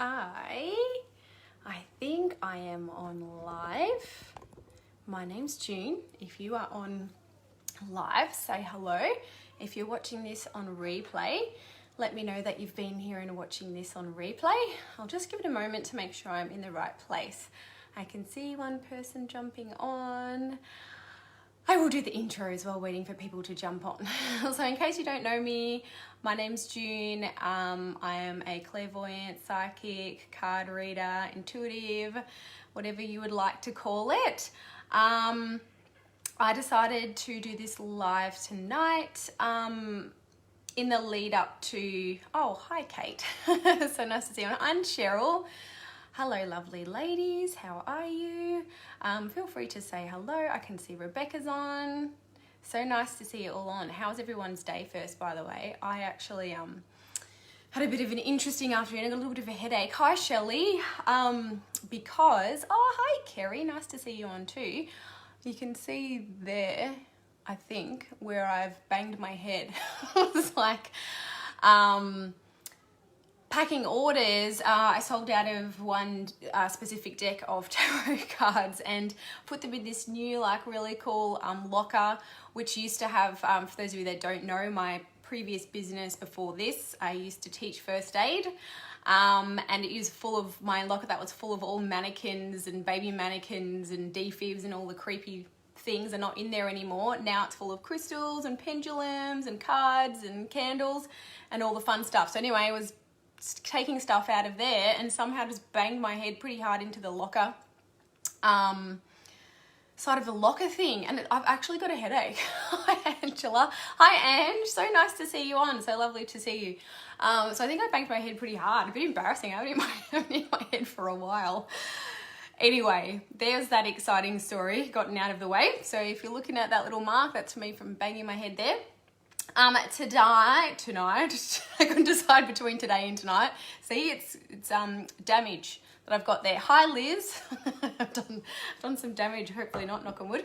Hi, I think I am on live. My name's June. If you are on live, say hello. If you're watching this on replay, let me know that you've been here and watching this on replay. I'll just give it a moment to make sure I'm in the right place. I can see one person jumping on. I will do the intro as well, waiting for people to jump on. So in case you don't know me, my name's June. I am a clairvoyant, psychic, card reader, intuitive, whatever you would like to call it. I decided to do this live tonight in the lead up to, oh, hi Kate. So nice to see you. I'm Cheryl. Hello, lovely ladies. How are you? Feel free to say hello. I can see Rebecca's on. So nice to see you all on. How's everyone's day first, by the way? I actually had a bit of an interesting afternoon. I got a little bit of a headache. Hi, Shelley. Because, oh, hi, Kerry. Nice to see you on too. You can see there, I think, where I've banged my head. It's like, packing orders, I sold out of one specific deck of tarot cards and put them in this new, like, really cool locker, which used to have, for those of you that don't know, my previous business before this, I used to teach first aid, and it is full of, my locker that was full of all mannequins and baby mannequins and defibs and all the creepy things are not in there anymore. Now it's full of crystals and pendulums and cards and candles and all the fun stuff. So anyway, it was taking stuff out of there and somehow just banged my head pretty hard into the locker side of the locker thing, and I've actually got a headache. Hi Angela. Hi Ange, so nice to see you on, so lovely to see you. So I think I banged my head pretty hard, a bit embarrassing. I haven't hit my head for a while. Anyway, there's that exciting story gotten out of the way. So if you're looking at that little mark, that's me from banging my head there. Tonight, I couldn't decide between today and tonight. See, it's damage that I've got there. Hi, Liz. I've done some damage, hopefully not, knock on wood.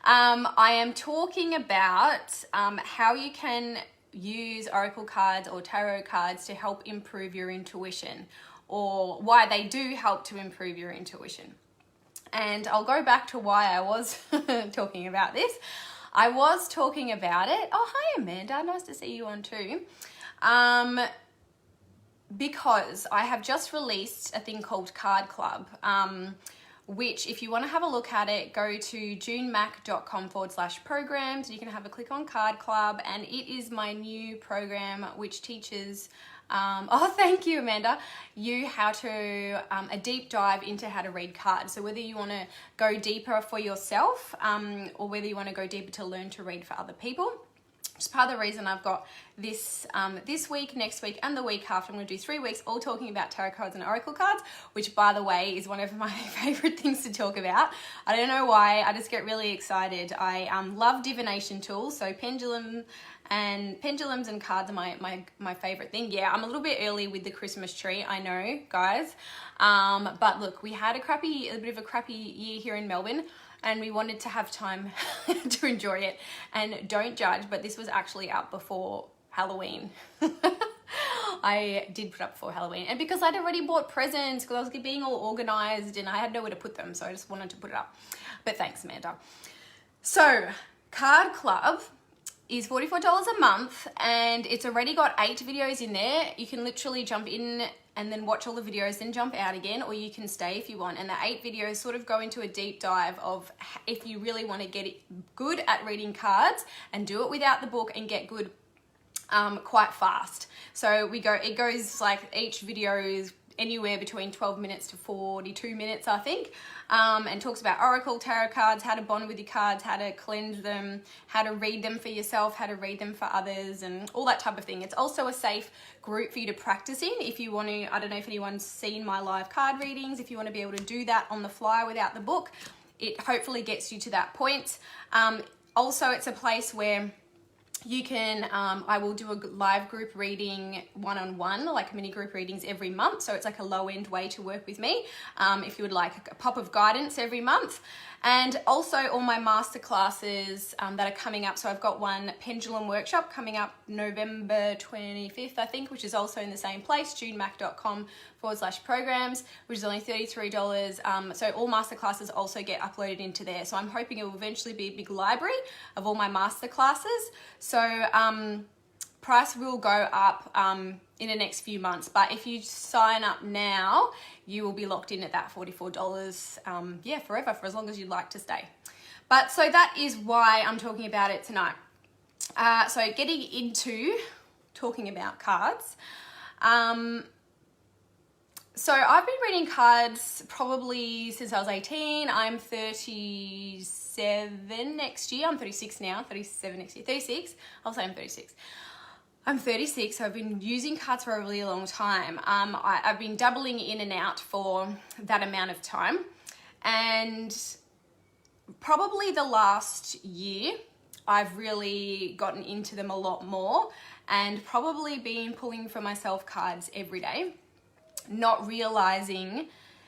I am talking about how you can use oracle cards or tarot cards to help improve your intuition, or why they do help to improve your intuition. And I'll go back to why I was talking about this. I was talking about it. Oh, hi, Amanda. Nice to see you on too. Because I have just released a thing called Card Club, which if you want to have a look at it, go to junemac.com/programs. You can have a click on Card Club, and it is my new program which teaches oh, thank you, Amanda. You how to, a deep dive into how to read cards. So whether you want to go deeper for yourself or whether you want to go deeper to learn to read for other people. It's part of the reason I've got this this week, next week, and the week after. I'm going to do 3 weeks all talking about tarot cards and oracle cards, which, by the way, is one of my favorite things to talk about. I don't know why. I just get really excited. I love divination tools, so pendulums and cards are my favorite thing. Yeah, I'm a little bit early with the Christmas tree, I know, guys. But look, we had a bit of a crappy year here in Melbourne, and we wanted to have time to enjoy it. And don't judge, but this was actually up before Halloween. I did put up before Halloween. And because I'd already bought presents, because I was being all organized and I had nowhere to put them, so I just wanted to put it up. But thanks, Amanda. So, Card Club is $44 a month, and it's already got 8 videos in there. You can literally jump in and then watch all the videos, then jump out again, or you can stay if you want. And the 8 videos sort of go into a deep dive of if you really want to get good at reading cards and do it without the book and get good quite fast. So it goes like each video is anywhere between 12 minutes to 42 minutes, I think, and talks about oracle tarot cards, how to bond with your cards, how to cleanse them, how to read them for yourself, how to read them for others, and all that type of thing. It's also a safe group for you to practice in if you want to. I don't know if anyone's seen my live card readings. If you want to be able to do that on the fly without the book, it hopefully gets you to that point. Also, it's a place where you can, I will do a live group reading one-on-one, like mini group readings every month. So it's like a low-end way to work with me if you would like a pop of guidance every month. And also all my masterclasses that are coming up. So I've got one pendulum workshop coming up November 25th, I think, which is also in the same place, junemac.com/programs, which is only $33. So all masterclasses also get uploaded into there. So I'm hoping it will eventually be a big library of all my masterclasses. So price will go up in the next few months, but if you sign up now, you will be locked in at that $44, yeah, forever, for as long as you'd like to stay. But so that is why I'm talking about it tonight. So getting into talking about cards. So I've been reading cards probably since I was 18. I'm 37 next year. I'm 36 now, 37 next year, 36. I'll say I'm 36. I'm 36, so I've been using cards for a really long time. I've been doubling in and out for that amount of time. And probably the last year, I've really gotten into them a lot more and probably been pulling for myself cards every day, not realizing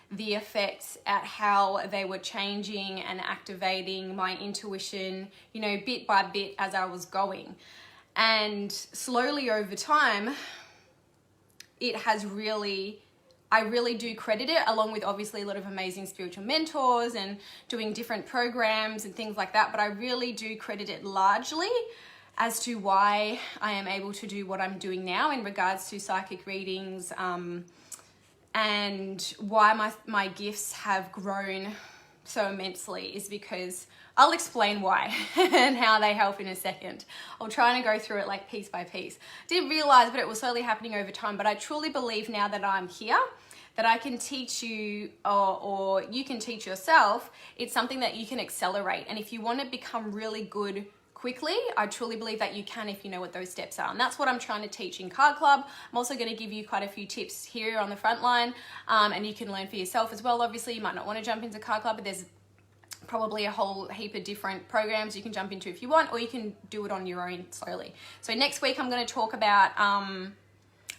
the effects at how they were changing and activating my intuition, you know, bit by bit as I was going. And slowly over time, it has really, I really do credit it, along with obviously a lot of amazing spiritual mentors and doing different programs and things like that. But I really do credit it largely as to why I am able to do what I'm doing now in regards to psychic readings, and why my gifts have grown so immensely is because I'll explain why and how they help in a second. I'll try and go through it like piece by piece. Didn't realize, but it was slowly happening over time. But I truly believe now that I'm here, that I can teach you or you can teach yourself. It's something that you can accelerate. And if you want to become really good quickly, I truly believe that you can if you know what those steps are. And that's what I'm trying to teach in Card Club. I'm also going to give you quite a few tips here on the front line, and you can learn for yourself as well. Obviously, you might not want to jump into Card Club, but there's probably a whole heap of different programs you can jump into if you want, or you can do it on your own slowly. So next week I'm going to talk about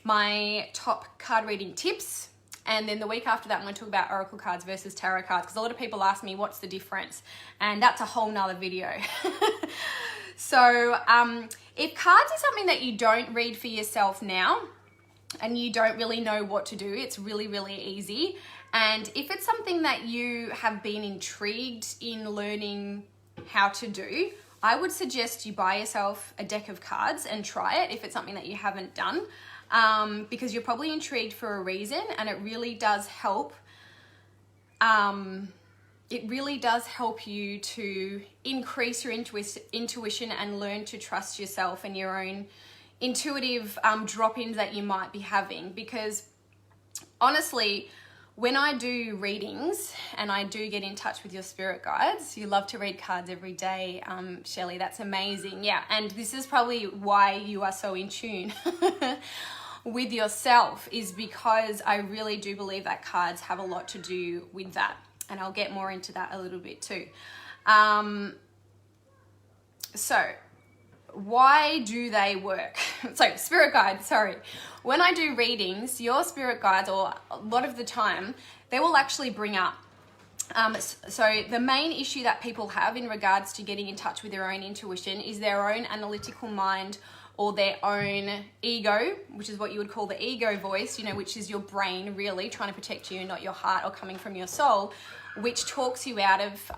my top card reading tips, and then the week after that I'm going to talk about oracle cards versus tarot cards, because a lot of people ask me what's the difference, and that's a whole nother video. So if cards is something that you don't read for yourself now and you don't really know what to do, it's really, really easy. And if it's something that you have been intrigued in learning how to do, I would suggest you buy yourself a deck of cards and try it if it's something that you haven't done, because you're probably intrigued for a reason, and it really does help. It really does help you to increase your intuition and learn to trust yourself and your own intuitive drop-ins that you might be having. Because honestly, when I do readings and I do get in touch with your spirit guides, you love to read cards every day, Shelley, that's amazing. Yeah, and this is probably why you are so in tune with yourself, is because I really do believe that cards have a lot to do with that. And I'll get more into that a little bit too. So why do they work? So spirit guides, sorry. When I do readings, your spirit guides, or a lot of the time, they will actually bring up. So the main issue that people have in regards to getting in touch with their own intuition is their own analytical mind, or their own ego, which is what you would call the ego voice, you know, which is your brain really trying to protect you, not your heart or coming from your soul, which talks you out of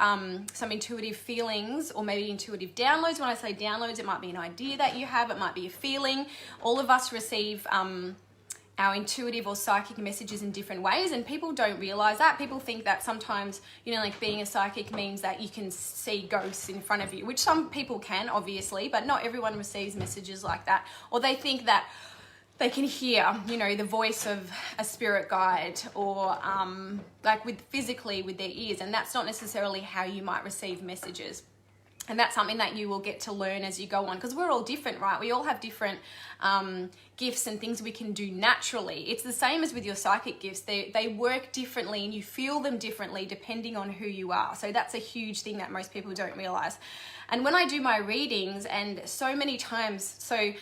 some intuitive feelings or maybe intuitive downloads. When I say downloads, it might be an idea that you have, it might be a feeling. All of us receive our intuitive or psychic messages in different ways, and people don't realize that. People think that sometimes, you know, like being a psychic means that you can see ghosts in front of you, which some people can, obviously, but not everyone receives messages like that. Or they think that they can hear, you know, the voice of a spirit guide, or like physically with their ears, and that's not necessarily how you might receive messages. And that's something that you will get to learn as you go on, because we're all different, right? We all have different gifts and things we can do naturally. It's the same as with your psychic gifts. They work differently and you feel them differently depending on who you are. So that's a huge thing that most people don't realize. And when I do my readings, and so many times, so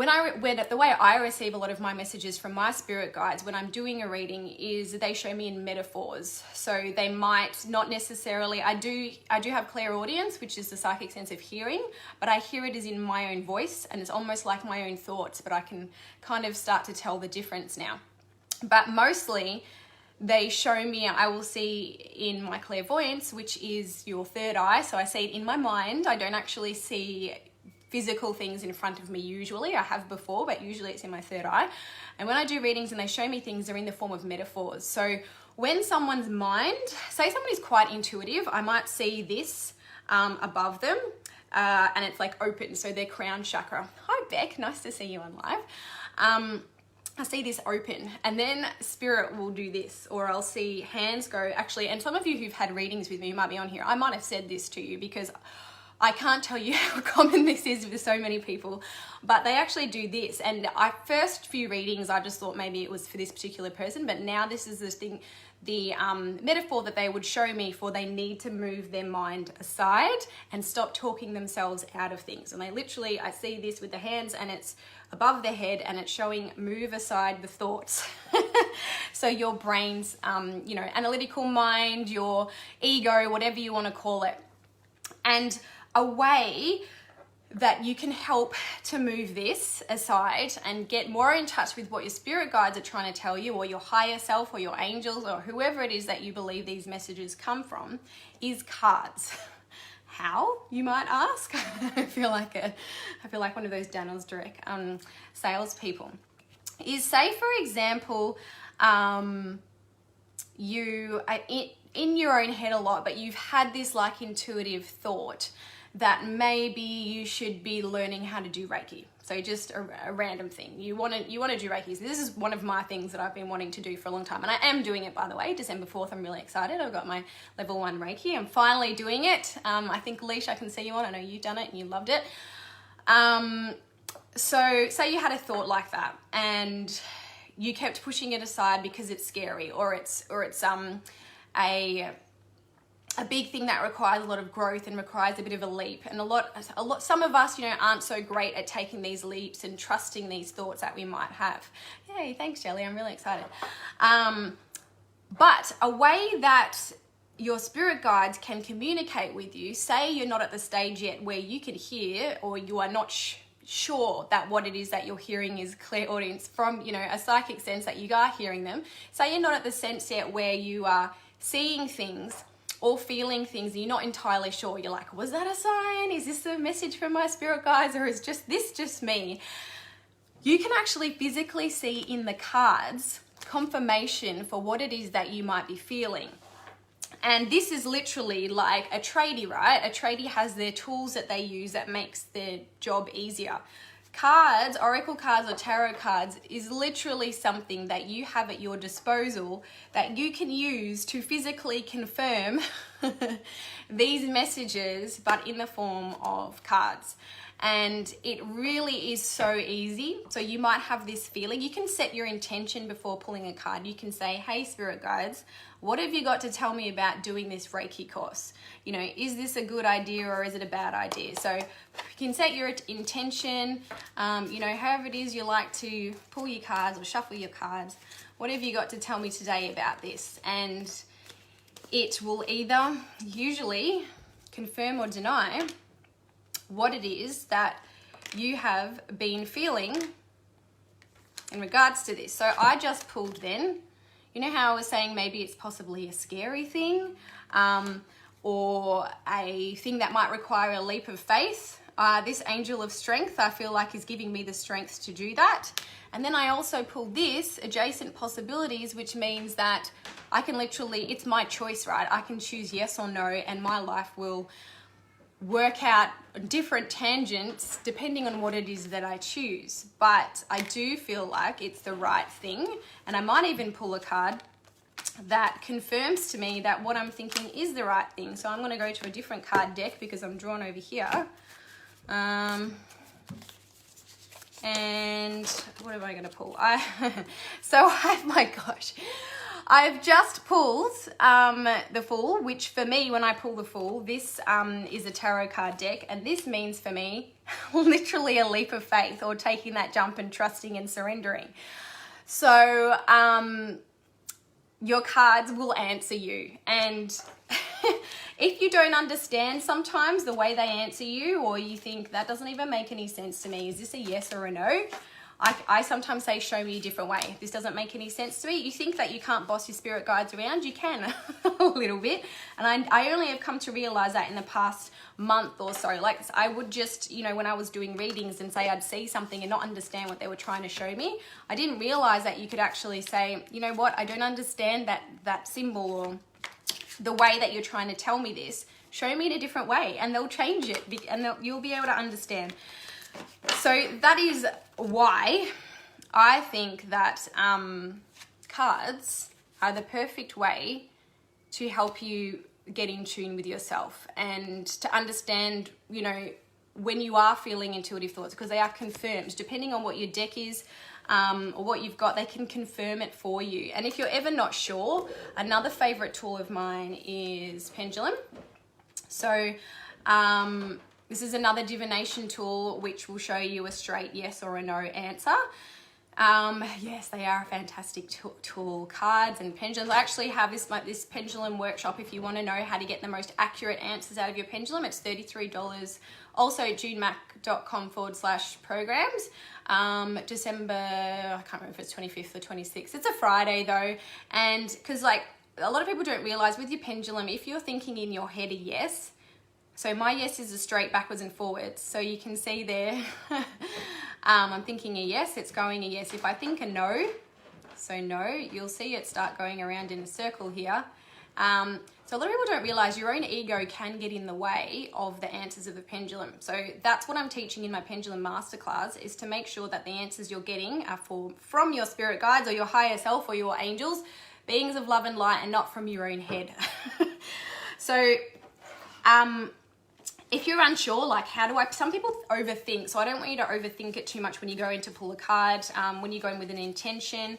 the way I receive a lot of my messages from my spirit guides when I'm doing a reading is they show me in metaphors. So they might not necessarily, I do have clairaudience, which is the psychic sense of hearing, but I hear it as in my own voice, and it's almost like my own thoughts, but I can kind of start to tell the difference now. But mostly they show me, I will see in my clairvoyance, which is your third eye. So I see it in my mind. I don't actually see physical things in front of me usually. I have before, but usually it's in my third eye. And when I do readings and they show me things, they're in the form of metaphors. So when someone's mind, say somebody's quite intuitive, I might see this above them and it's like open, so their crown chakra. Hi Beck, nice to see you on live. I see this open, and then spirit will do this, or I'll see hands go, actually, and some of you who've had readings with me might be on here, I might have said this to you because I can't tell you how common this is for so many people, but they actually do this. And first few readings, I just thought maybe it was for this particular person, but now this is the metaphor that they would show me for they need to move their mind aside and stop talking themselves out of things. And they literally, I see this with the hands and it's above their head and it's showing move aside the thoughts. So your brain's, analytical mind, your ego, whatever you want to call it. And a way that you can help to move this aside and get more in touch with what your spirit guides are trying to tell you, or your higher self, or your angels, or whoever it is that you believe these messages come from, is cards. How, you might ask? I feel like one of those Daniel's Direct salespeople. Is, say for example, you are in your own head a lot, but you've had this like intuitive thought that maybe you should be learning how to do Reiki. So just a random thing. You want to do Reiki. So this is one of my things that I've been wanting to do for a long time. And I am doing it, by the way. December 4th, I'm really excited. I've got my level 1 Reiki. I'm finally doing it. I think, Leash, I can see you on. I know you've done it and you loved it. So say you had a thought like that and you kept pushing it aside because it's scary, or it's a big thing that requires a lot of growth and requires a bit of a leap. And some of us, aren't so great at taking these leaps and trusting these thoughts that we might have. Yay, thanks, Jelly. I'm really excited. But a way that your spirit guides can communicate with you, say you're not at the stage yet where you can hear, or you are not sure that what it is that you're hearing is clairaudience from, a psychic sense that you are hearing them. Say you're not at the sense yet where you are seeing things or feeling things and you're not entirely sure. You're like, was that a sign? Is this a message from my spirit guides, or is this just me? You can actually physically see in the cards confirmation for what it is that you might be feeling. And this is literally like a tradie, right? A tradie has their tools that they use that makes their job easier. Cards, oracle cards or tarot cards, is literally something that you have at your disposal that you can use to physically confirm these messages, but in the form of cards. And it really is so easy. So you might have this feeling. You can set your intention before pulling a card. You can say, hey, spirit guides, what have you got to tell me about doing this Reiki course? Is this a good idea or is it a bad idea? So you can set your intention, however it is you like to pull your cards or shuffle your cards. What have you got to tell me today about this? And it will either usually confirm or deny what it is that you have been feeling in regards to this. So I just pulled then, how I was saying maybe it's possibly a scary thing, or a thing that might require a leap of faith. This angel of strength, I feel like, is giving me the strength to do that. And then I also pulled this adjacent possibilities, which means that I can literally, it's my choice, right? I can choose yes or no, and my life will work out different tangents depending on what it is that I choose. But I do feel like it's the right thing, and I might even pull a card that confirms to me that what I'm thinking is the right thing. So I'm going to go to a different card deck because I'm drawn over here. And And what am I going to pull? My gosh. I've just pulled the Fool, which for me, when I pull the Fool, this is a tarot card deck. And this means for me, literally a leap of faith, or taking that jump and trusting and surrendering. So your cards will answer you. And if you don't understand sometimes the way they answer you, or you think that doesn't even make any sense to me, is this a yes or a no? I sometimes say, show me a different way. If this doesn't make any sense to me, you think that you can't boss your spirit guides around, you can a little bit. And I only have come to realize that in the past month or so. Like, I would just, you know, when I was doing readings and say I'd see something and not understand what they were trying to show me, I didn't realize that you could actually say, you know what, I don't understand that symbol or the way that you're trying to tell me this. Show me in a different way, and they'll change it, and you'll be able to understand. So that is why I think that cards are the perfect way to help you get in tune with yourself and to understand, you know, when you are feeling intuitive thoughts, because they are confirmed. Depending on what your deck is or what you've got, they can confirm it for you. And if you're ever not sure, another favorite tool of mine is pendulum. So this is another divination tool which will show you a straight yes or a no answer. Yes, they are a fantastic tool. Cards and pendulums. I actually have this pendulum workshop if you want to know how to get the most accurate answers out of your pendulum. It's $33. Also, junemac.com/programs. December, I can't remember if it's 25th or 26th. It's a Friday though. And because like a lot of people don't realize with your pendulum, if you're thinking in your head a yes, so my yes is a straight backwards and forwards. So you can see there, I'm thinking a yes, it's going a yes. If I think a no, so no, you'll see it start going around in a circle here. So a lot of people don't realize your own ego can get in the way of the answers of the pendulum. So that's what I'm teaching in my pendulum masterclass, is to make sure that the answers you're getting are from your spirit guides or your higher self or your angels, beings of love and light, and not from your own head. So, if you're unsure, like some people overthink, so I don't want you to overthink it too much when you go in to pull a card, when you go in with an intention.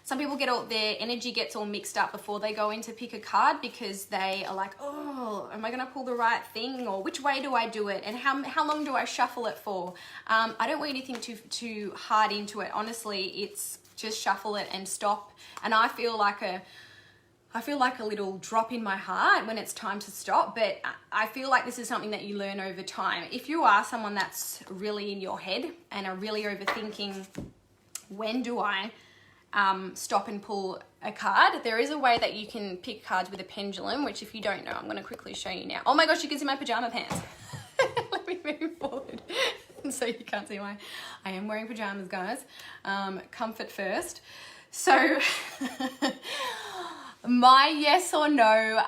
Some people their energy gets all mixed up before they go in to pick a card, because they are like, oh, am I going to pull the right thing? Or which way do I do it? And how long do I shuffle it for? I don't want you to think too hard into it. Honestly, it's just shuffle it and stop. And I feel like a little drop in my heart when it's time to stop, but I feel like this is something that you learn over time. If you are someone that's really in your head and are really overthinking, when do I stop and pull a card? There is a way that you can pick cards with a pendulum, which if you don't know, I'm going to quickly show you now. Oh my gosh, you can see my pajama pants. Let me move forward so you can't see I am wearing pajamas, guys. Comfort first. So my yes or no,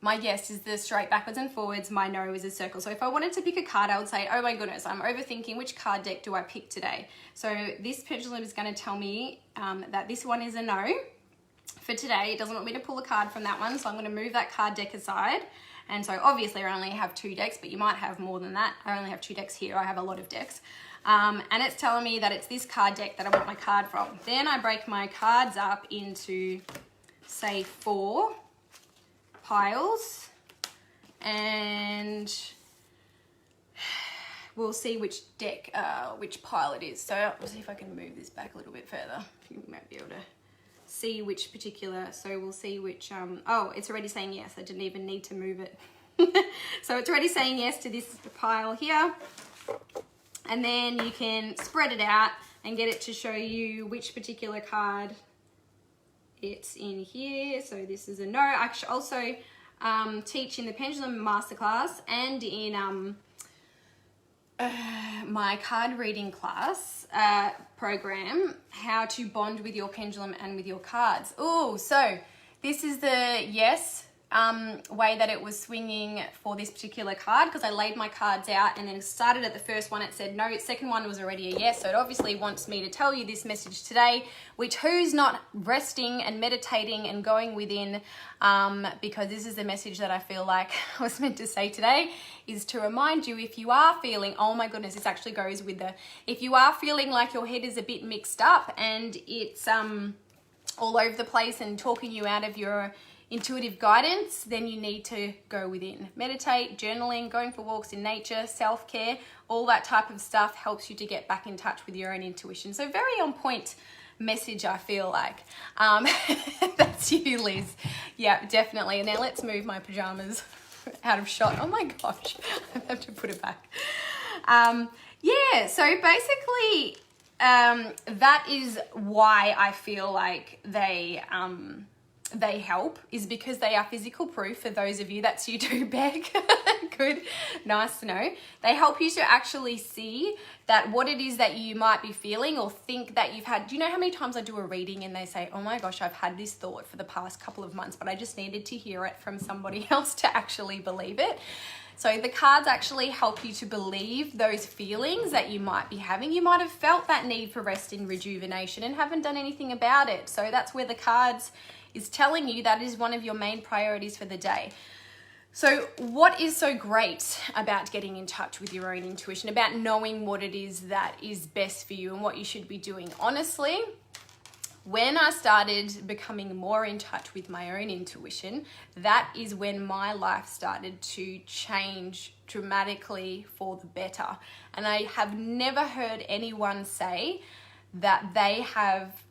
my yes is the straight backwards and forwards, my no is a circle. So if I wanted to pick a card, I would say, oh my goodness, I'm overthinking, which card deck do I pick today? So this pendulum is going to tell me that this one is a no for today. It doesn't want me to pull a card from that one, so I'm going to move that card deck aside. And so obviously I only have 2 decks, but you might have more than that. I only have 2 decks here. I have a lot of decks. And it's telling me that it's this card deck that I want my card from. Then I break my cards up into, say, 4 piles, and we'll see which deck, which pile it is. So we'll see if I can move this back a little bit further. You might be able to see which particular, so we'll see which, oh, it's already saying yes. I didn't even need to move it. So it's already saying yes to this pile here. And then you can spread it out and get it to show you which particular card it's in here. So this is a no. I also teach in the Pendulum Masterclass and in my card reading class program, how to bond with your pendulum and with your cards. Oh, so this is the yes way that it was swinging for this particular card, because I laid my cards out and then started at the first one. It said no, second one was already a yes. So it obviously wants me to tell you this message today, which who's not resting and meditating and going within, because this is the message that I feel like I was meant to say today, is to remind you, if you are feeling, oh my goodness, this actually goes with the, if you are feeling like your head is a bit mixed up and it's all over the place and talking you out of your intuitive guidance, then you need to go within. Meditate, journaling, going for walks in nature, self-care, all that type of stuff helps you to get back in touch with your own intuition. So very on point message, I feel like. That's you, Liz. Yeah, definitely. And now let's move my pajamas out of shot. Oh my gosh, I have to put it back. Yeah, so basically that is why I feel like they help, is because they are physical proof. For those of you, that's you too, Beck. Good, nice to know. They help you to actually see that what it is that you might be feeling or think that you've had. Do you know how many times I do a reading and they say, oh my gosh, I've had this thought for the past couple of months, but I just needed to hear it from somebody else to actually believe it. So the cards actually help you to believe those feelings that you might be having. You might have felt that need for rest and rejuvenation and haven't done anything about it. So that's where the cards is telling you that is one of your main priorities for the day. So what is so great about getting in touch with your own intuition, about knowing what it is that is best for you and what you should be doing? Honestly, when I started becoming more in touch with my own intuition, that is when my life started to change dramatically for the better. And I have never heard anyone say that they have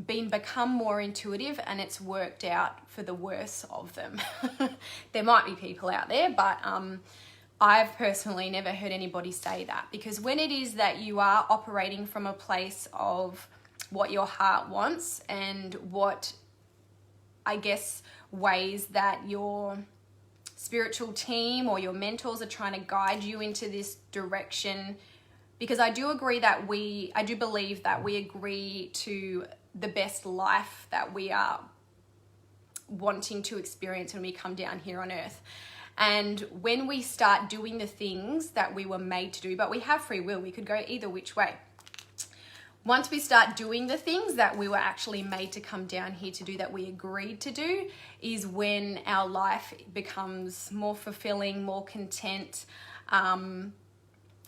become more intuitive and it's worked out for the worse of them. There might be people out there, but I've personally never heard anybody say that, because when it is that you are operating from a place of what your heart wants and what, I guess, ways that your spiritual team or your mentors are trying to guide you into this direction, because I do believe that we agree to the best life that we are wanting to experience when we come down here on earth. And when we start doing the things that we were made to do, but we have free will, we could go either which way. Once we start doing the things that we were actually made to come down here to do, that we agreed to do, is when our life becomes more fulfilling, more content,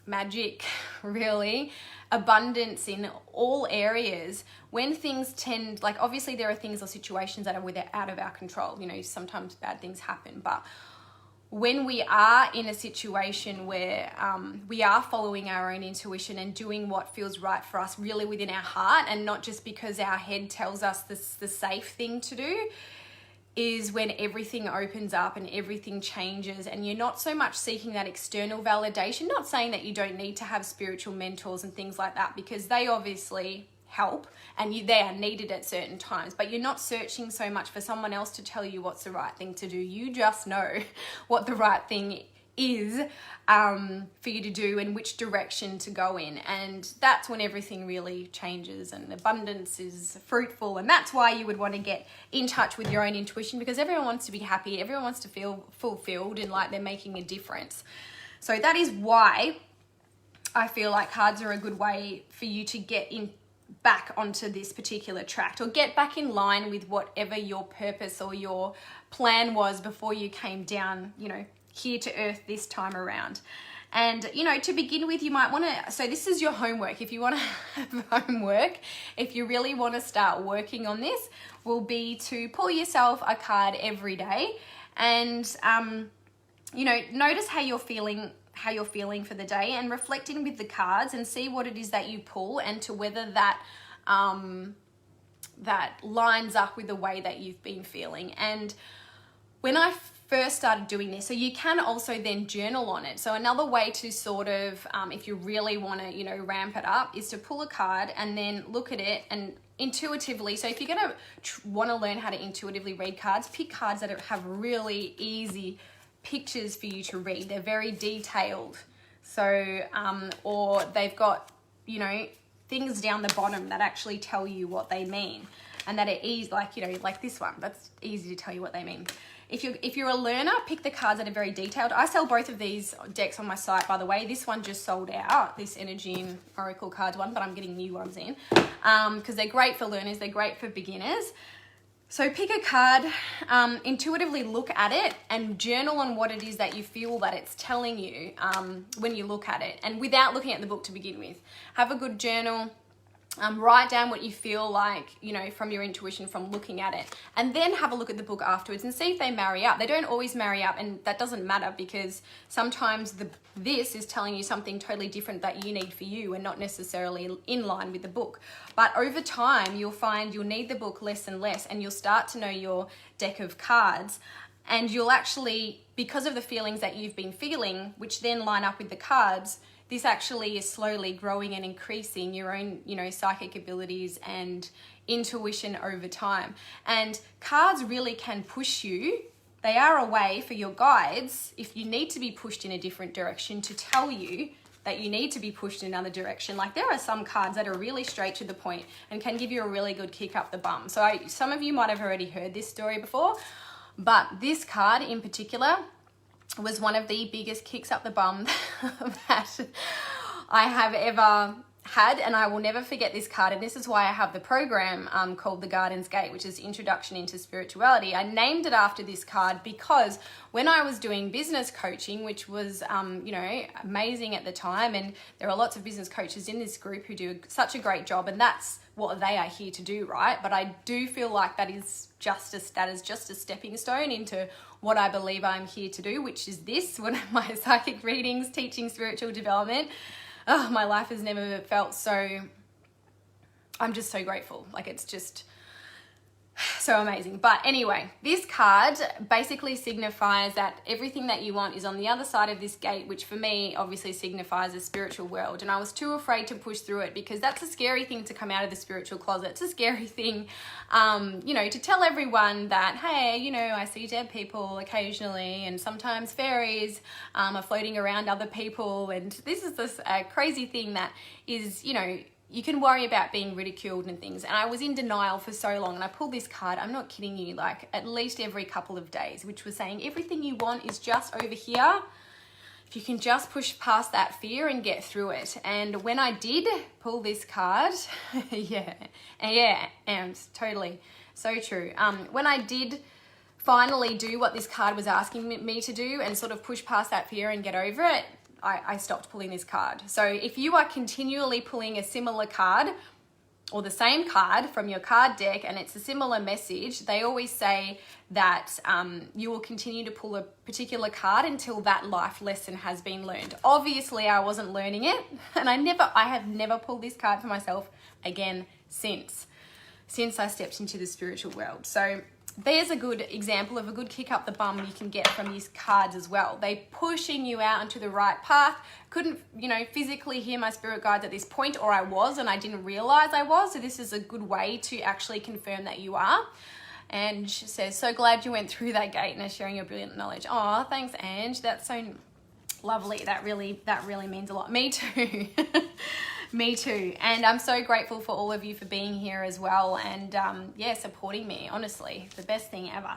magic, really, abundance in all areas. When things tend, like obviously there are things or situations that are out of our control, you know, sometimes bad things happen, but when we are in a situation where we are following our own intuition and doing what feels right for us really within our heart, and not just because our head tells us this the safe thing to do, is when everything opens up and everything changes, and you're not so much seeking that external validation. Not saying that you don't need to have spiritual mentors and things like that, because they obviously help and they are needed at certain times, but you're not searching so much for someone else to tell you what's the right thing to do. You just know what the right thing is for you to do and which direction to go in, and that's when everything really changes and abundance is fruitful. And that's why you would want to get in touch with your own intuition, because everyone wants to be happy, everyone wants to feel fulfilled and like they're making a difference. So that is why I feel like cards are a good way for you to get in back onto this particular track, or get back in line with whatever your purpose or your plan was before you came down, you know, here to earth this time around. And, you know, to begin with, you might want to, so this is your homework. If you want to have homework, if you really want to start working on this, will be to pull yourself a card every day and, you know, notice how you're feeling for the day, and reflect in with the cards and see what it is that you pull, and to whether that that lines up with the way that you've been feeling. And when I first started doing this, so you can also then journal on it. So another way to sort of, if you really want to, you know, ramp it up, is to pull a card and then look at it and intuitively. So if you're going to want to learn how to intuitively read cards, pick cards that have really easy pictures for you to read. They're very detailed. So, or they've got, you know, things down the bottom that actually tell you what they mean. and that it is like, you know, like this one. That's easy to tell you what they mean. If you're a learner, pick the cards that are very detailed. I sell both of these decks on my site, by the way. This one just sold out, this Energy and Oracle cards one, but I'm getting new ones in because they're great for learners. They're great for beginners. So pick a card, intuitively look at it and journal on what it is that you feel that it's telling you when you look at it, and without looking at the book to begin with. Have a good journal. Write down what you feel like, you know, from your intuition from looking at it, and then have a look at the book afterwards and see if they marry up. They don't always marry up, and that doesn't matter because sometimes this is telling you something totally different that you need for you and not necessarily in line with the book. But over time, you'll find you'll need the book less and less, and you'll start to know your deck of cards, and you'll actually, because of the feelings that you've been feeling, which then line up with the cards, this actually is slowly growing and increasing your own, you know, psychic abilities and intuition over time. And cards really can push you. They are a way for your guides, if you need to be pushed in a different direction, to tell you that you need to be pushed in another direction. Like there are some cards that are really straight to the point and can give you a really good kick up the bum. So some of you might have already heard this story before, but this card in particular was one of the biggest kicks up the bum that I have ever had, and I will never forget this card. And this is why I have the program called The Garden's Gate, which is Introduction into Spirituality. I named it after this card because when I was doing business coaching, which was you know, amazing at the time, and there are lots of business coaches in this group who do such a great job, and that's what they are here to do, right? But I do feel like that is just a stepping stone into what I believe I'm here to do, which is this, one of my psychic readings, teaching spiritual development. Oh, my life has never felt so, I'm just so grateful. Like it's just so amazing. But anyway, this card basically signifies that everything that you want is on the other side of this gate, which for me obviously signifies a spiritual world. And I was too afraid to push through it because that's a scary thing to come out of the spiritual closet. It's a scary thing, you know, to tell everyone that, hey, you know, I see dead people occasionally, and sometimes fairies are floating around other people. And this is this crazy thing that is, you know, you can worry about being ridiculed and things. And I was in denial for so long, and I pulled this card, I'm not kidding you, like at least every couple of days, which was saying everything you want is just over here. If you can just push past that fear and get through it. And when I did pull this card, and totally, so true. When I did finally do what this card was asking me to do and sort of push past that fear and get over it, I stopped pulling this card. So if you are continually pulling a similar card or the same card from your card deck and it's a similar message, they always say that you will continue to pull a particular card until that life lesson has been learned. Obviously, I wasn't learning it, and I have never pulled this card for myself again since I stepped into the spiritual world. So there's a good example of a good kick up the bum you can get from these cards as well. They pushing you out onto the right path. Couldn't, you know, physically hear my spirit guides at this point, or I was and I didn't realize I was. So this is a good way to actually confirm that you are. And she says, so glad you went through that gate and are sharing your brilliant knowledge. Oh, thanks, Ange. That's so lovely. That really means a lot. Me too. Me too. And I'm so grateful for all of you for being here as well, and yeah, supporting me. Honestly, the best thing ever.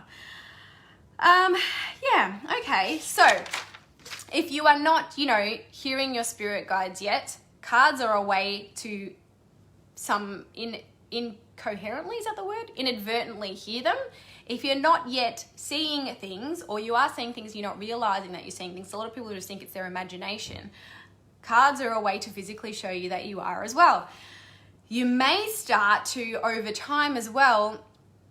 Yeah, okay. So if you are not, you know, hearing your spirit guides yet, cards are a way to incoherently, is that the word? Inadvertently hear them. If you're not yet seeing things, or you are seeing things, you're not realizing that you're seeing things. A lot of people just think it's their imagination. Cards are a way to physically show you that you are as well. You may start to, over time as well,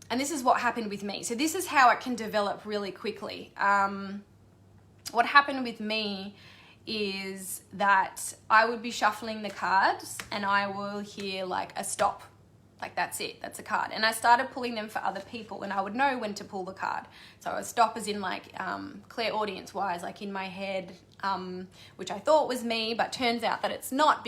and this is what happened with me. So this is how it can develop really quickly. What happened with me is that I would be shuffling the cards and I will hear like a stop. Like that's it, that's a card. And I started pulling them for other people, and I would know when to pull the card. So a stop is in like clairaudience wise, like in my head, which I thought was me, but turns out that it's not,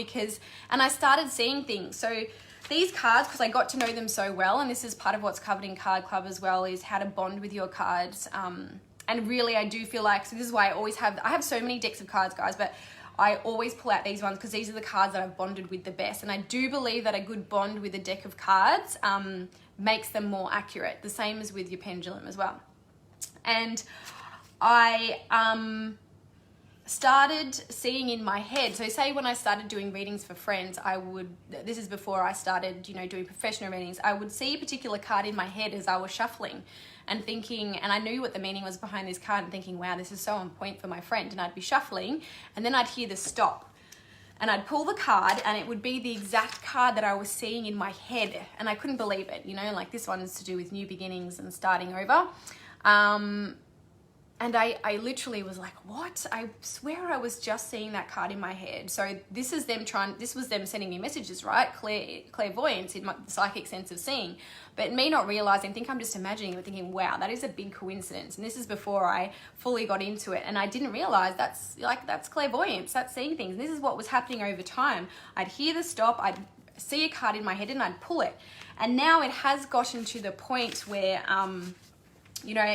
and I started seeing things. So these cards, because I got to know them so well, and this is part of what's covered in Card Club as well, is how to bond with your cards. And really I do feel like, so this is why I have so many decks of cards, guys, but I always pull out these ones because these are the cards that I've bonded with the best. And I do believe that a good bond with a deck of cards makes them more accurate. The same as with your pendulum as well. And I started seeing in my head, so say when I started doing readings for friends, this is before I started, doing professional readings, I would see a particular card in my head as I was shuffling and thinking, and I knew what the meaning was behind this card and thinking, wow, this is so on point for my friend. And I'd be shuffling and then I'd hear the stop and I'd pull the card and it would be the exact card that I was seeing in my head. And I couldn't believe it, like this one is to do with new beginnings and starting over. And I literally was like, what? I swear I was just seeing that card in my head. So this was them sending me messages, right? Clairvoyance in my psychic sense of seeing. But me not realizing, I think I'm just imagining it, thinking, wow, that is a big coincidence. And this is before I fully got into it. And I didn't realize that's clairvoyance, that's seeing things. And this is what was happening over time. I'd hear the stop, I'd see a card in my head and I'd pull it. And now it has gotten to the point where,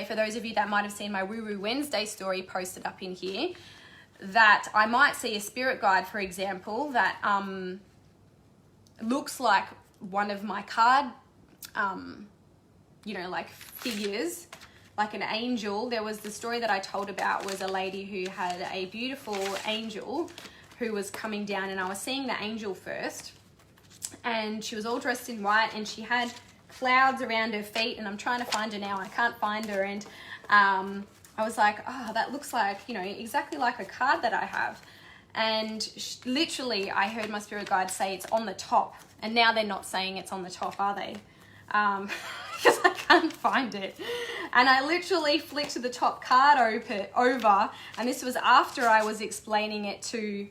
for those of you that might have seen my Woo Woo Wednesday story posted up in here, that I might see a spirit guide, for example, that looks like one of my card, figures, like an angel. There was the story that I told about was a lady who had a beautiful angel who was coming down, and I was seeing the angel first, and she was all dressed in white and she had clouds around her feet, and I'm trying to find her now. I can't find her. And I was like, oh, that looks like, exactly like a card that I have. And literally I heard my spirit guide say it's on the top. And now they're not saying it's on the top, are they? Because I can't find it. And I literally flicked the top card over, and this was after I was explaining it to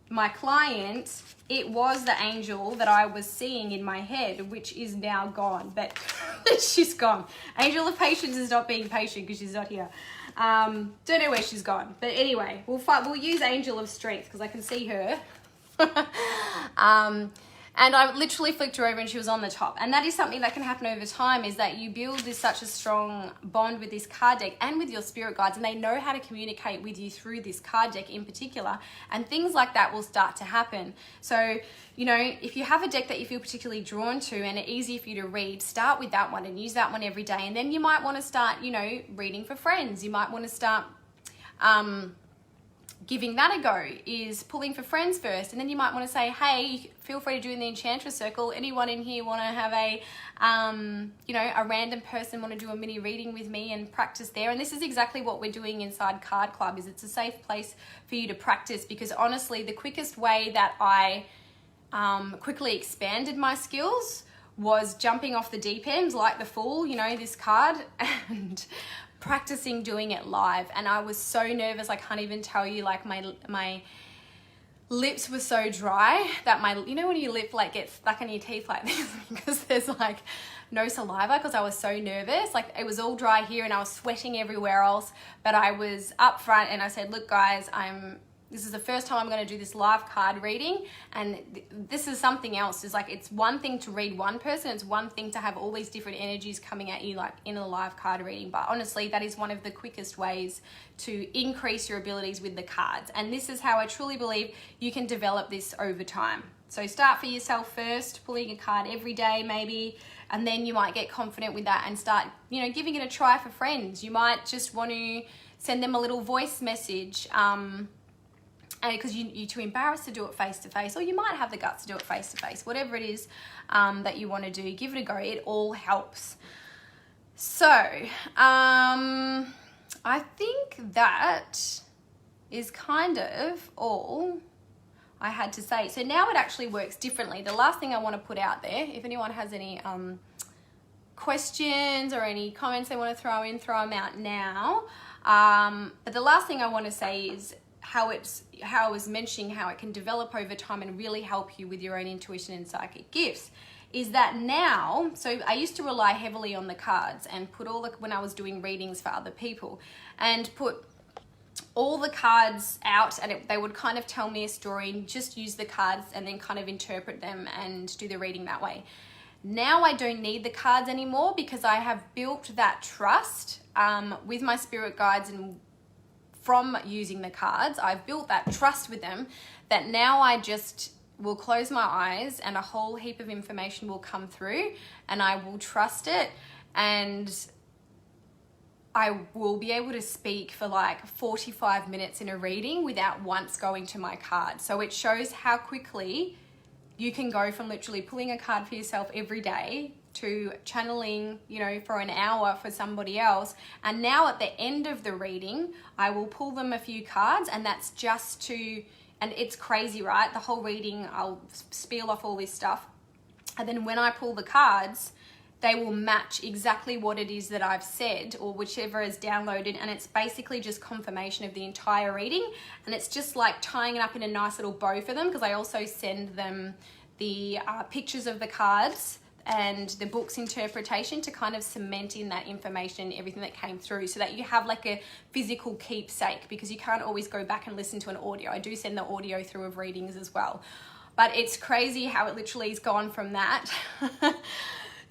my client. It was the angel that I was seeing in my head, which is now gone, but she's gone. Angel of Patience is not being patient because she's not here. Don't know where she's gone, but anyway, we'll use Angel of Strength because I can see her. And I literally flicked her over and she was on the top. And that is something that can happen over time, is that you build such a strong bond with this card deck and with your spirit guides, and they know how to communicate with you through this card deck in particular, and things like that will start to happen. So, if you have a deck that you feel particularly drawn to and it's easy for you to read, start with that one and use that one every day. And then you might want to start, reading for friends. You might want to start giving that a go, is pulling for friends first, and then you might want to say, hey, feel free to join the Enchantress Circle. Anyone in here want to have a random person want to do a mini reading with me and practice there? And this is exactly what we're doing inside Card Club. Is it's a safe place for you to practice, because honestly, the quickest way that I quickly expanded my skills was jumping off the deep end like the Fool, this card, and practicing doing it live. And I was so nervous, I can't even tell you, like my lips were so dry that when your lip gets stuck in your teeth like this because there's no saliva, because I was so nervous. It was all dry here and I was sweating everywhere else. But I was up front and I said, look guys, this is the first time I'm going to do this live card reading, and this is something else. It's one thing to read one person, it's one thing to have all these different energies coming at you in a live card reading. But honestly, that is one of the quickest ways to increase your abilities with the cards, and this is how I truly believe you can develop this over time. So start for yourself first, pulling a card every day maybe, and then you might get confident with that and start giving it a try for friends. You might just want to send them a little voice message, because you're too embarrassed to do it face to face, or you might have the guts to do it face to face. Whatever it is that you want to do, give it a go. It all helps. So I think that is kind of all I had to say. So now it actually works differently. The last thing I want to put out there, if anyone has any questions or any comments they want to throw them out now. But the last thing I want to say is how I was mentioning how it can develop over time and really help you with your own intuition and psychic gifts, is that now, so I used to rely heavily on the cards and put when I was doing readings for other people, and put all the cards out, and they would kind of tell me a story and just use the cards and then kind of interpret them and do the reading that way. Now I don't need the cards anymore, because I have built that trust with my spirit guides and from using the cards, I've built that trust with them that now I just will close my eyes and a whole heap of information will come through and I will trust it, and I will be able to speak for like 45 minutes in a reading without once going to my card. So it shows how quickly you can go from literally pulling a card for yourself every day to channeling, you know, for an hour for somebody else. And now at the end of the reading, I will pull them a few cards, and that's just to, and it's crazy, right? The whole reading, I'll spiel off all this stuff. And then when I pull the cards, they will match exactly what it is that I've said or whichever is downloaded, and it's basically just confirmation of the entire reading, and it's just like tying it up in a nice little bow for them, because I also send them the pictures of the cards and the book's interpretation to kind of cement in that information, everything that came through, so that you have like a physical keepsake, because you can't always go back and listen to an audio. I do send the audio through of readings as well, but it's crazy how it literally has gone from that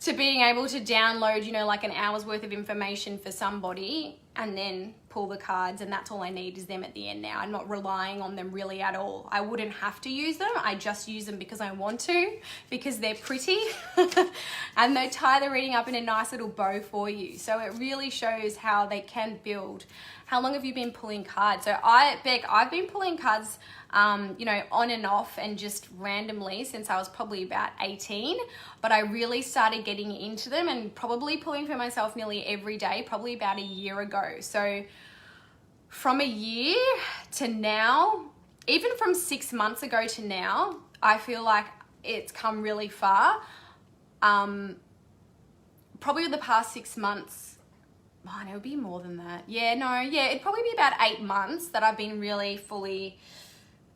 to being able to download, you know, like an hour's worth of information for somebody and then pull the cards, and that's all I need is them at the end now. I'm not relying on them really at all. I wouldn't have to use them. I just use them because I want to, because they're pretty and they tie the reading up in a nice little bow for you. So it really shows how they can build. How long have you been pulling cards? So Beck, I've been pulling cards, you know, on and off and just randomly since I was probably about 18, but I really started getting into them and probably pulling for myself nearly every day, probably about a year ago. So from a year to now, even from 6 months ago to now, I feel like it's come really far. Probably the past 6 months, oh, no, it would be more than that. It'd probably be about 8 months that I've been really fully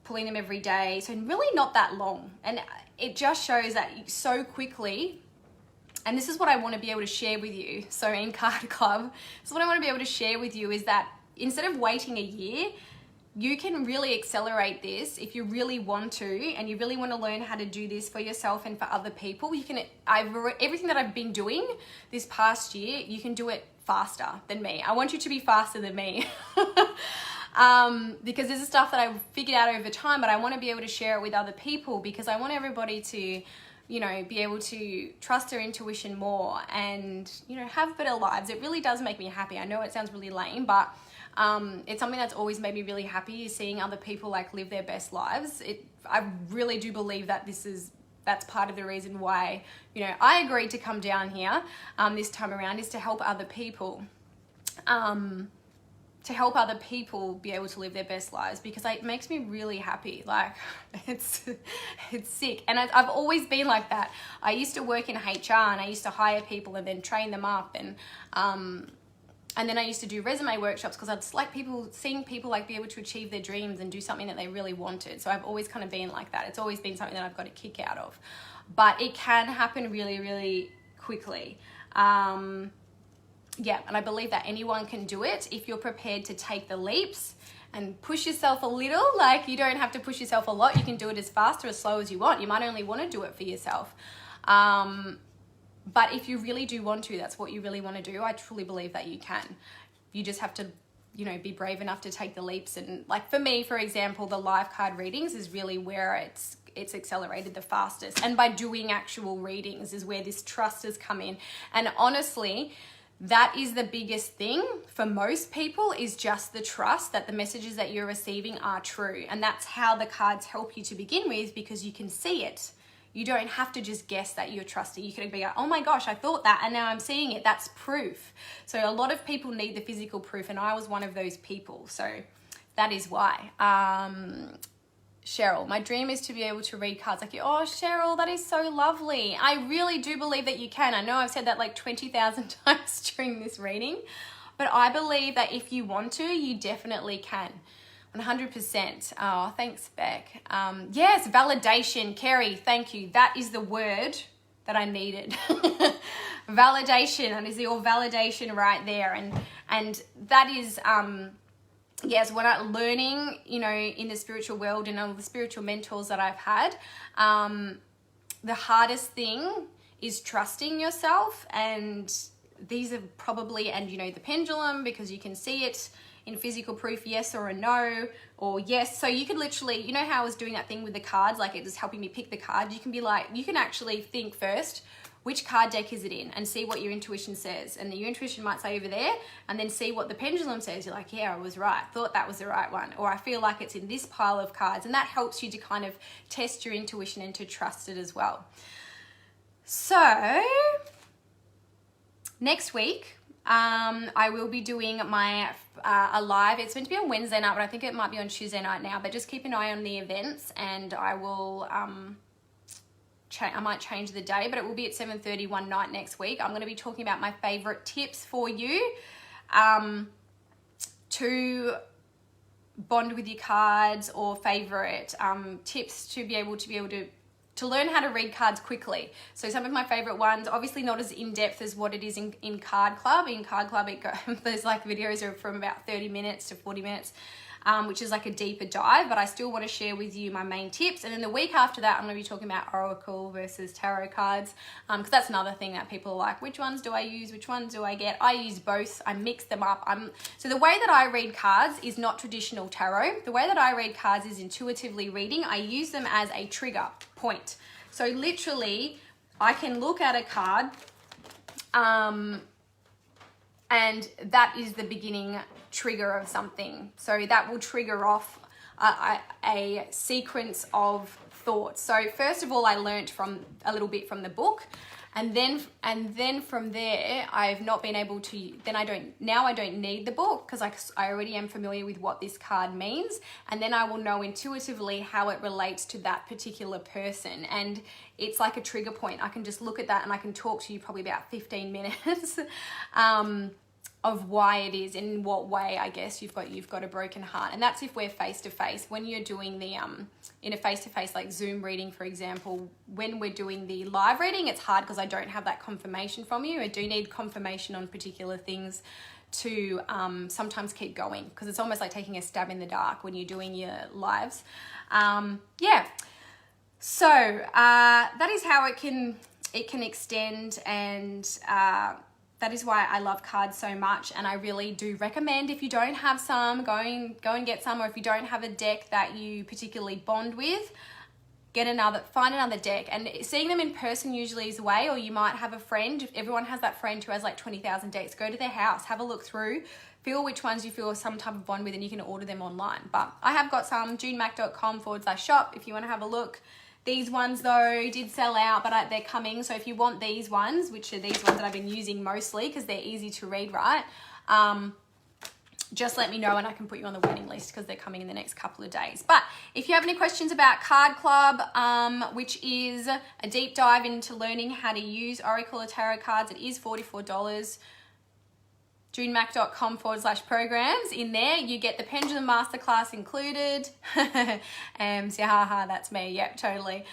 pulling them every day. So really not that long. And it just shows that so quickly, and this is what I want to be able to share with you. So in Card Club, so what I want to be able to share with you is that instead of waiting a year, you can really accelerate this if you really want to, and you really want to learn how to do this for yourself and for other people. You can, everything that I've been doing this past year, you can do it faster than me. I want you to be faster than me. Because this is stuff that I've figured out over time, but I want to be able to share it with other people, because I want everybody to, you know, be able to trust their intuition more and, you know, have better lives. It really does make me happy. I know it sounds really lame, but it's something that's always made me really happy, is seeing other people like live their best lives. I really do believe that that's part of the reason why, you know, I agreed to come down here this time around, is to help other people. To help other people be able to live their best lives, because it makes me really happy. Like it's sick. And I've always been like that. I used to work in HR and I used to hire people and then train them up, and then I used to do resume workshops, because I just like seeing people like be able to achieve their dreams and do something that they really wanted. So I've always kind of been like that. It's always been something that I've got a kick out of, but it can happen really, really quickly. Yeah, and I believe that anyone can do it if you're prepared to take the leaps and push yourself a little. Like, you don't have to push yourself a lot. You can do it as fast or as slow as you want. You might only want to do it for yourself. But if you really do want to, that's what you really want to do, I truly believe that you can. You just have to, you know, be brave enough to take the leaps. And like for me, for example, the live card readings is really where it's accelerated the fastest. And by doing actual readings is where this trust has come in. And honestly, that is the biggest thing for most people, is just the trust that the messages that you're receiving are true. And that's how the cards help you to begin with, because you can see it. You don't have to just guess that you're trusting. You can be like, oh my gosh, I thought that and now I'm seeing it. That's proof. So a lot of people need the physical proof, and I was one of those people. So that is why. Cheryl, my dream is to be able to read cards like you. Oh, Cheryl, that is so lovely. I really do believe that you can. I know I've said that like 20,000 times during this reading, but I believe that if you want to, you definitely can. 100%. Oh, thanks, Beck. Yes, validation. Kerry, thank you. That is the word that I needed. Validation. And is your validation right there. And that is... yes, when I'm learning, you know, in the spiritual world and all the spiritual mentors that I've had, the hardest thing is trusting yourself. And these are probably, and you know, the pendulum, because you can see it in physical proof, yes or a no, or yes. So you can literally, you know how I was doing that thing with the cards, like it was helping me pick the card. You can be like, you can actually think first, which card deck is it in, and see what your intuition says. And your intuition might say over there, and then see what the pendulum says. You're like, yeah, I was right. Thought that was the right one. Or I feel like it's in this pile of cards. And that helps you to kind of test your intuition and to trust it as well. So next week, I will be doing my a live. It's meant to be on Wednesday night, but I think it might be on Tuesday night now. But just keep an eye on the events, and I will... I might change the day, but it will be at 7:30 one night next week. I'm going to be talking about my favorite tips for you to bond with your cards, or favorite tips to be able to learn how to read cards quickly. So some of my favorite ones, obviously not as in-depth as what it is in Card Club. In Card Club, there's like videos are from about 30 minutes to 40 minutes. Which is like a deeper dive, but I still want to share with you my main tips. And then the week after that, I'm going to be talking about Oracle versus Tarot cards, because that's another thing that people are like, which ones do I use? Which ones do I get? I use both. I mix them up. So the way that I read cards is not traditional tarot. The way that I read cards is intuitively reading. I use them as a trigger point. So literally, I can look at a card, and that is the beginning trigger of something. So that will trigger off a sequence of thoughts. So first of all, I learnt from a little bit from the book, and then from there, I've not been able to, I don't need the book, because I already am familiar with what this card means, and then I will know intuitively how it relates to that particular person. And it's like a trigger point. I can just look at that and I can talk to you probably about 15 minutes of why it is, in what way, I guess, you've got a broken heart. And that's if we're face to face. When you're doing the in a face to face, like Zoom reading, for example, when we're doing the live reading, it's hard because I don't have that confirmation from you. I do need confirmation on particular things to sometimes keep going, because it's almost like taking a stab in the dark when you're doing your lives. Yeah. So that is how it can extend, and that is why I love cards so much. And I really do recommend, if you don't have some, go and get some. Or if you don't have a deck that you particularly bond with, find another deck. And seeing them in person usually is the way. Or you might have a friend. Everyone has that friend who has like 20,000 decks. Go to their house, have a look through, feel which ones you feel some type of bond with, and you can order them online. But I have got some, junemac.com/shop if you want to have a look. These ones though did sell out, but they're coming. So if you want these ones, which are these ones that I've been using mostly because they're easy to read, right? Just let me know and I can put you on the waiting list, because they're coming in the next couple of days. But if you have any questions about Card Club, which is a deep dive into learning how to use Oracle or Tarot cards, it is $44. junemac.com/programs. In there, you get the Pendulum Masterclass included. Yeah, that's me. Yep, totally.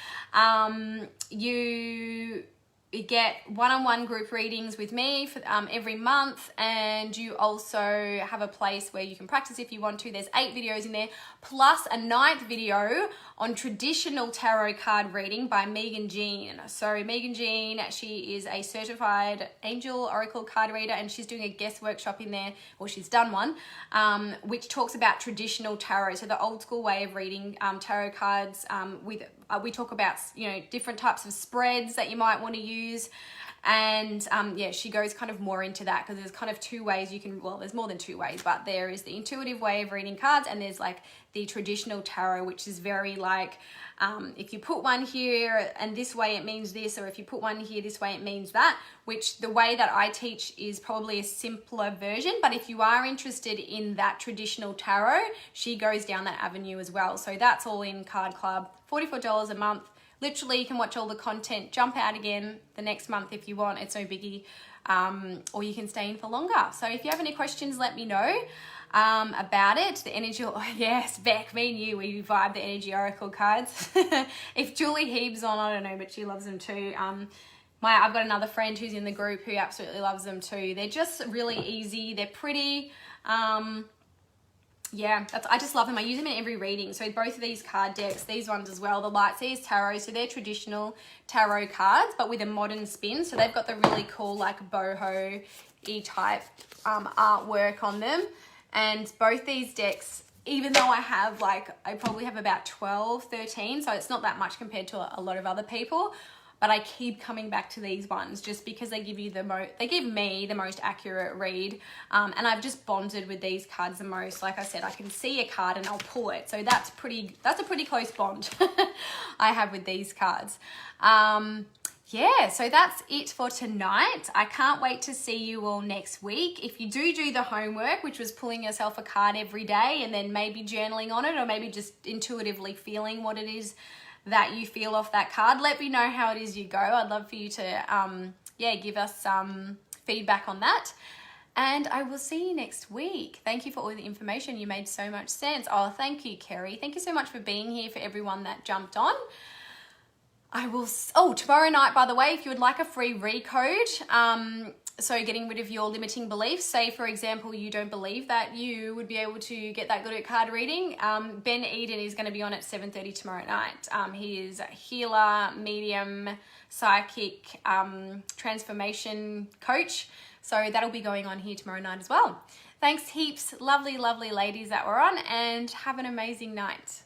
You get one-on-one group readings with me for every month, and you also have a place where you can practice if you want to. There's 8 videos in there, plus a 9th video on traditional tarot card reading by Megan Jean. So Megan Jean, she is a certified angel oracle card reader, and she's doing a guest workshop in there, or she's done one, which talks about traditional tarot, so the old school way of reading tarot cards. We talk about, different types of spreads that you might want to use. And yeah, she goes kind of more into that, because there's kind of 2 ways you can, well, there's more than 2 ways, but there is the intuitive way of reading cards, and there's like the traditional tarot, which is very like, if you put one here and this way it means this, or if you put one here this way it means that, which the way that I teach is probably a simpler version. But if you are interested in that traditional tarot, she goes down that avenue as well. So that's all in Card Club, $44 a month. Literally, you can watch all the content, jump out again the next month if you want. It's no biggie. Or you can stay in for longer. So if you have any questions, let me know about it. The energy, yes, Beck, me and you, we vibe the energy oracle cards. If Julie Heeb's on, I don't know, but she loves them too. I've got another friend who's in the group who absolutely loves them too. They're just really easy. They're pretty. Yeah, I just love them. I use them in every reading. So both of these card decks, these ones as well, the Lightseers Tarot, so they're traditional tarot cards, but with a modern spin. So they've got the really cool like boho-y type artwork on them. And both these decks, even though I probably have about 12, 13, so it's not that much compared to a lot of other people, but I keep coming back to these ones just because they give you they give me the most accurate read. And I've just bonded with these cards the most. Like I said, I can see a card and I'll pull it. So that's a pretty close bond I have with these cards. Yeah, so that's it for tonight. I can't wait to see you all next week. If you do the homework, which was pulling yourself a card every day and then maybe journaling on it, or maybe just intuitively feeling what it is that you feel off that card, let me know how it is you go. I'd love for you to give us some feedback on that. And I will see you next week. Thank you for all the information. You made so much sense. Oh, thank you, Kerry. Thank you so much for being here, for everyone that jumped on. Tomorrow night, by the way, if you would like a free recode, so getting rid of your limiting beliefs, say for example, you don't believe that you would be able to get that good at card reading, Ben Eden is going to be on at 7:30 tomorrow night. He is a healer, medium, psychic, transformation coach. So that'll be going on here tomorrow night as well. Thanks heaps, lovely, lovely ladies that were on, and have an amazing night.